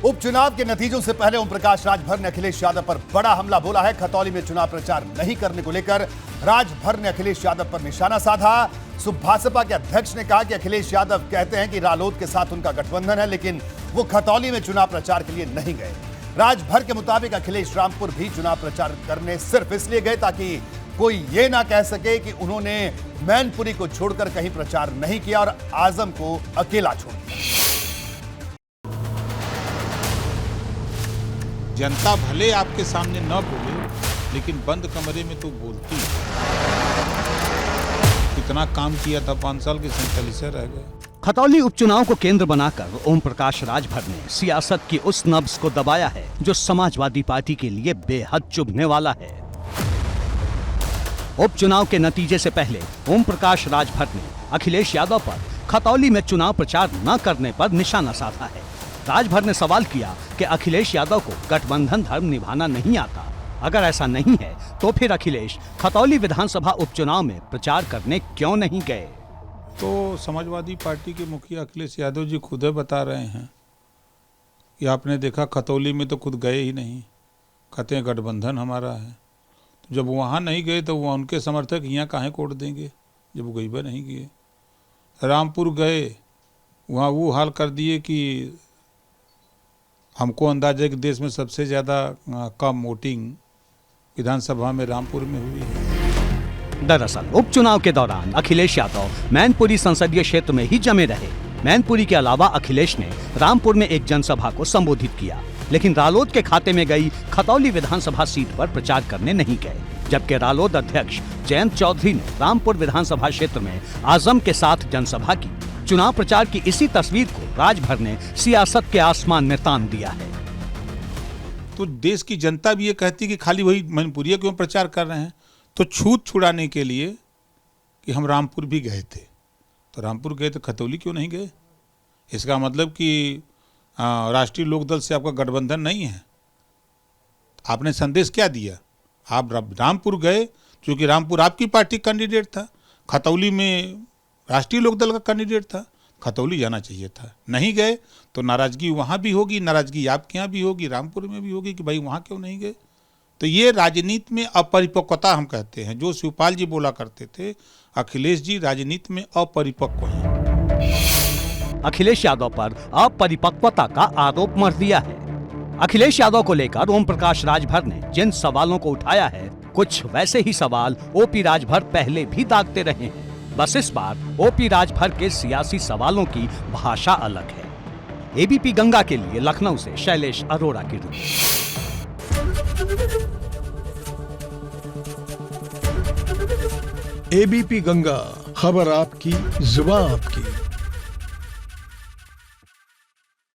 उपचुनाव के नतीजों से पहले ओम प्रकाश राजभर ने अखिलेश यादव पर बड़ा हमला बोला है। खतौली में चुनाव प्रचार नहीं करने को लेकर राजभर ने अखिलेश यादव पर निशाना साधा। भाजपा के अध्यक्ष ने कहा कि अखिलेश यादव कहते हैं कि रालोद के साथ उनका गठबंधन है, लेकिन वो खतौली में चुनाव प्रचार के लिए नहीं गए। राजभर के मुताबिक अखिलेश रामपुर भी चुनाव प्रचार करने सिर्फ इसलिए गए ताकि कोई ये ना कह सके कि उन्होंने मैनपुरी को छोड़कर कहीं प्रचार नहीं किया और आजम को अकेला छोड़ दिया। जनता भले आपके सामने न बोले, लेकिन बंद कमरे में तो बोलती है। कितना काम किया था, 5 साल के संचालिसे रह गए। खतौली उपचुनाव को केंद्र बनाकर ओम प्रकाश राजभर ने सियासत की उस नब्ज को दबाया है जो समाजवादी पार्टी के लिए बेहद चुभने वाला है। उपचुनाव के नतीजे से पहले ओम प्रकाश राजभर ने अखिलेश यादव पर खतौली में चुनाव प्रचार न करने पर निशाना साधा है। राजभर ने सवाल किया कि अखिलेश यादव को गठबंधन धर्म निभाना नहीं आता। अगर ऐसा नहीं है तो फिर अखिलेश खतौली विधानसभा उपचुनाव में प्रचार करने क्यों नहीं गए? तो समाजवादी पार्टी के मुखिया अखिलेश यादव जी खुद बता रहे हैं कि आपने देखा खतौली में तो खुद गए ही नहीं, कहते हैं गठबंधन हमारा है। तो जब वहाँ नहीं गए तो वहाँ उनके समर्थक यहाँ काहे कोट देंगे जब वो गई नहीं किए। रामपुर गए, वहाँ वो हाल कर दिए कि हमको अंदाजा है कि देश में सबसे ज़्यादा कम वोटिंग विधानसभा में रामपुर में हुई है। दरअसल उपचुनाव के दौरान अखिलेश यादव मैनपुरी संसदीय क्षेत्र में ही जमे रहे। मैनपुरी के अलावा अखिलेश ने रामपुर में एक जनसभा को संबोधित किया, लेकिन रालोद के खाते में गई खतौली विधानसभा सीट पर प्रचार करने नहीं गए। जबकि रालोद अध्यक्ष जयंत चौधरी ने रामपुर विधानसभा क्षेत्र में आजम के साथ जनसभा की। चुनाव प्रचार की इसी तस्वीर को राजभर ने सियासत के आसमान में तान दिया है। तो देश की जनता भी ये कहती है कि खाली वही मैनपुरिया क्यों प्रचार कर रहे हैं। तो छूत छुड़ाने के लिए कि हम रामपुर भी गए थे, तो रामपुर गए तो खतौली क्यों नहीं गए? इसका मतलब कि राष्ट्रीय लोकदल से आपका गठबंधन नहीं है। आपने संदेश क्या दिया? आप रामपुर गए क्योंकि रामपुर आपकी पार्टी कैंडिडेट था, खतौली में राष्ट्रीय लोकदल का कैंडिडेट था, खतौली जाना चाहिए था। नहीं गए तो नाराजगी वहाँ भी होगी, नाराजगी आपके यहाँ भी होगी, रामपुर में भी होगी कि भाई वहाँ क्यों नहीं गए। तो ये राजनीति में अपरिपक्वता हम कहते हैं। जो शिवपाल जी बोला करते थे, अखिलेश जी राजनीति में अपरिपक्व हैं। अखिलेश यादव पर अपरिपक्वता का आरोप मढ़ दिया है। अखिलेश यादव को लेकर ओम प्रकाश राजभर ने जिन सवालों को उठाया है, कुछ वैसे ही सवाल ओपी राजभर पहले भी दागते रहे हैं। बस इस बार ओपी राजभर के सियासी सवालों की भाषा अलग है। एबीपी गंगा के लिए लखनऊ से शैलेश अरोड़ा की रिपोर्ट। एबीपी गंगा, खबर आपकी, जुबान आपकी।